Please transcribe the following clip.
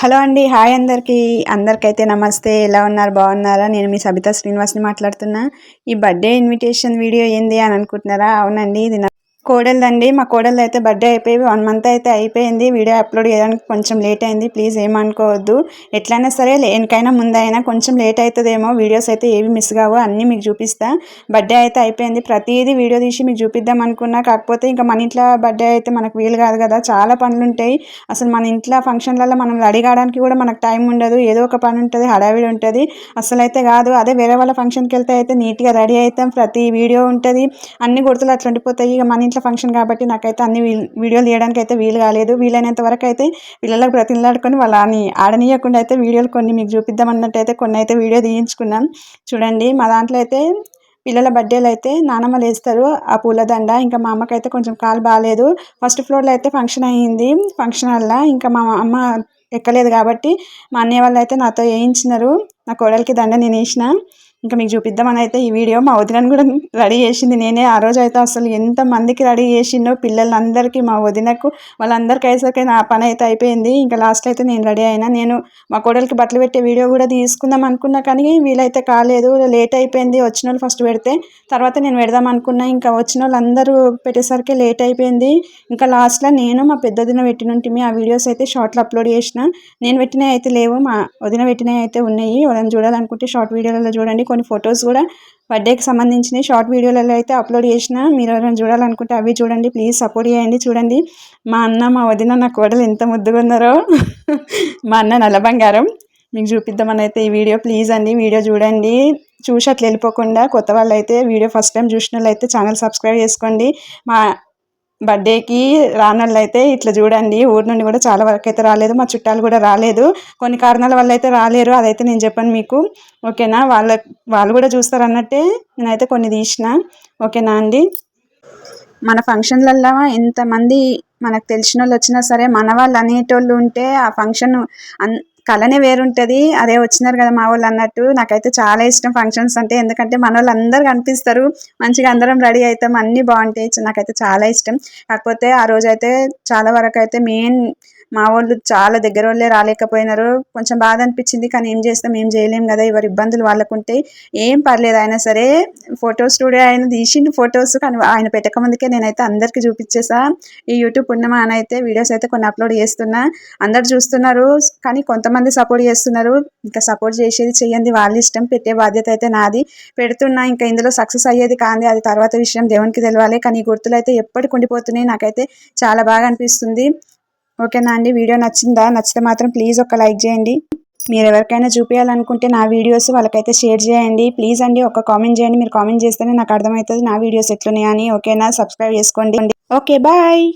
Hello అండి. Hi అందరికైతే నమస్తే. ఎలా ఉన్నారు? బాగున్నారా? నేను మీ సబితా శ్రీనివాస్ని మాట్లాడుతున్నా. ఈ బర్త్డే ఇన్విటేషన్ వీడియో ఏంది అని అనుకుంటున్నారా? అవునండి, ఇది నా కోడలిదండి. మా కోడలిది అయితే బర్త్డే అయిపోయి 1 మంత్ అయితే అయిపోయింది. వీడియో అప్లోడ్ చేయడానికి కొంచెం లేట్ అయింది. ప్లీజ్ ఏమనుకోవద్దు. ఎట్లయినా సరే ఎనకైనా ముందైనా కొంచెం లేట్ అవుతుందేమో. వీడియోస్ అయితే ఏవి మిస్ కావో అన్నీ మీకు చూపిస్తా. బర్త్డే అయితే అయిపోయింది. ప్రతిదీ వీడియో తీసి మీకు చూపిద్దాం అనుకున్నా. కాకపోతే ఇంకా మన ఇంట్లో బర్త్డే అయితే మనకు వీలు కాదు కదా, చాలా పనులు ఉంటాయి. అసలు మన ఇంట్లో ఫంక్షన్లలో మనం రెడీ కావడానికి కూడా మనకు టైం ఉండదు. ఏదో ఒక పని ఉంటుంది, హడావిడి ఉంటుంది. అసలు అయితే కాదు. అదే వేరే వాళ్ళ ఫంక్షన్కి వెళ్తే అయితే నీట్గా రెడీ అవుతాం, ప్రతి వీడియో ఉంటుంది, అన్ని గుర్తులు అట్లా ఉండిపోతాయి. ఇక మన ఇంట్లో ఫంక్షన్ కాబట్టి నాకైతే అన్ని వీడియోలు తీయడానికి అయితే వీలు కాలేదు. వీలైనంత వరకు అయితే పిల్లలకు బ్రతిలాడుకొని వాళ్ళని ఆడనీయకుండా అయితే వీడియోలు కొన్ని మీకు చూపిద్దాం అన్నట్టు అయితే కొన్ని అయితే వీడియో తీయించుకున్నాం. చూడండి, మా దాంట్లో అయితే పిల్లల బర్త్డేలు అయితే నానమ్మలు వేస్తారు ఆ పూలదండ. ఇంకా మా అమ్మకైతే కొంచెం కాలు బాగాలేదు. ఫస్ట్ ఫ్లోర్లో అయితే ఫంక్షన్ అయ్యింది. ఫంక్షన్ హాల్లో ఇంకా మా అమ్మ ఎక్కలేదు కాబట్టి మా అన్నయ్య వాళ్ళు అయితే నాతో వేయించినారు. నా కోడలికి దండ నేను వేసిన. ఇంకా మీకు చూపిద్దామని అయితే ఈ వీడియో మా వదినను కూడా రెడీ చేసింది నేనే. ఆ రోజు అయితే అసలు ఎంతమందికి రెడీ చేసిండో పిల్లలందరికీ, మా వదినకు వాళ్ళందరికీ అయ్యేసరికి నా పని అయితే అయిపోయింది. ఇంకా లాస్ట్ అయితే నేను రెడీ అయినా. నేను మా కోడలికి బట్టలు పెట్టే వీడియో కూడా తీసుకుందాం అనుకున్నా, కానీ వీలైతే కాలేదు, లేట్ అయిపోయింది. వచ్చిన వాళ్ళు ఫస్ట్ పెడితే తర్వాత నేను పెడదాం అనుకున్నా. ఇంకా వచ్చిన వాళ్ళు అందరూ పెట్టేసరికి లేట్ అయిపోయింది. ఇంకా లాస్ట్లో నేను మా పెద్ద వదిన పెట్టినంటిమి. ఆ వీడియోస్ అయితే షార్ట్లో అప్లోడ్ చేసిన. నేను పెట్టినవి అయితే లేవు, మా వదిన పెట్టినవి అయితే ఉన్నాయి. వాళ్ళని చూడాలనుకుంటే షార్ట్ వీడియోలలో చూడండి. కొన్ని ఫొటోస్ కూడా బర్త్డేకి సంబంధించినవి షార్ట్ వీడియోలలో అయితే అప్లోడ్ చేసిన. మీరు ఎవరైనా చూడాలనుకుంటే అవి చూడండి. ప్లీజ్ సపోర్ట్ చేయండి. చూడండి, మా అన్న, మా వదిన, నా కోడలు ఎంత ముద్దుగా ఉన్నారో. మా అన్న నల్ల బంగారం. మీకు చూపిద్దామని అయితే ఈ వీడియో ప్లీజ్ అండి వీడియో చూడండి. చూసి అట్లా వెళ్ళిపోకుండా కొత్త వాళ్ళు అయితే వీడియో ఫస్ట్ టైం చూసిన వాళ్ళు అయితే ఛానల్ సబ్స్క్రైబ్ చేసుకోండి. మా బర్త్డేకి రానోళ్ళు అయితే ఇట్లా చూడండి. ఊరి నుండి కూడా చాలా వరకు అయితే రాలేదు, మా చుట్టాలు కూడా రాలేదు. కొన్ని కారణాల వల్ల అయితే రాలేరు, అదైతే నేను చెప్పాను మీకు. ఓకేనా? వాళ్ళు కూడా చూస్తారు అన్నట్టే నేనైతే కొన్ని తీసిన. ఓకేనా అండి? మన ఫంక్షన్లల్లో ఎంతమంది మనకు తెలిసిన వాళ్ళు వచ్చినా సరే, మన వాళ్ళు అనేటోళ్ళు ఉంటే ఆ ఫంక్షన్ కళనే వేరుంటుంది. అదే వచ్చినారు కదా మా వాళ్ళు అన్నట్టు. నాకైతే చాలా ఇష్టం ఫంక్షన్స్ అంటే, ఎందుకంటే మన వాళ్ళు అందరు కనిపిస్తారు, మంచిగా అందరం రెడీ అవుతాం, అన్నీ బాగుంటాయి. నాకైతే చాలా ఇష్టం. కాకపోతే ఆ రోజైతే చాలా వరకు అయితే మా వాళ్ళు చాలా దగ్గర వాళ్ళే రాలేకపోయినారు. కొంచెం బాధ అనిపించింది, కానీ ఏం చేస్తాం, ఏం చేయలేం కదా, ఎవరి ఇబ్బందులు వాళ్ళకుంటాయి. ఏం పర్లేదు, అయినా సరే ఫోటో స్టూడియో ఆయన తీసిండు ఫొటోస్, కానీ ఆయన పెట్టక ముందుకే నేనైతే అందరికీ చూపించేసా. ఈ యూట్యూబ్ పుణ్యమా అని అయితే వీడియోస్ అయితే కొన్ని అప్లోడ్ చేస్తున్నా. అందరు చూస్తున్నారు, కానీ కొంతమంది సపోర్ట్ చేస్తున్నారు. ఇంకా సపోర్ట్ చేసేది చెయ్యండి, వాళ్ళ ఇష్టం. పెట్టే బాధ్యత అయితే నాది. పెడుతున్నా, ఇంకా ఇందులో సక్సెస్ అయ్యేది కాంది, అది తర్వాత విషయం, దేవునికి తెలవాలి. కానీ ఈ గుర్తులు అయితే ఎప్పటికి ఉండిపోతున్నాయి. నాకైతే చాలా బాగా అనిపిస్తుంది. ఓకేనా అండి? వీడియో నచ్చిందా? నచ్చితే మాత్రం ప్లీజ్ ఒక లైక్ చేయండి. మీరు ఎవరికైనా చూపించాలనుకుంటే నా వీడియోస్ వాళ్ళకైతే షేర్ చేయండి. ప్లీజ్ అండి ఒక కామెంట్ చేయండి. మీరు కామెంట్ చేస్తేనే నాకు అర్థమవుతుంది నా వీడియోస్ ఎట్లున్నాయని. ఓకేనా? సబ్స్క్రైబ్ చేసుకోండి. Okay, bye.